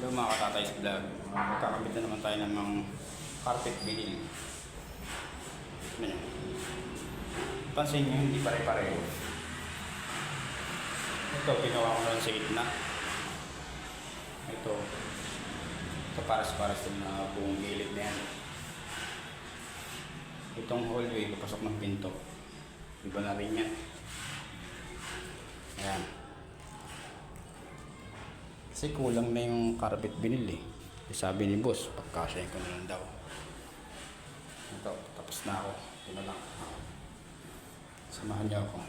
Hello mga katatay's vlog. Magkakabit na naman tayo ng mga carpet vinyl. Ayan. Pansin nyo, hindi pare-pareho. Ito, ginawa ko na lang sa gitna. Ito paras-paras din na buong gilid na yan. Itong hallway, papasok ng pinto. Iba na rin yan. Ayan. Kasi kulang na yung carpet vinyl eh. Sabi ni boss, pagkasyahin ko na lang daw. Ito, tapos na ako. Ito na lang. Samahan niyo ako.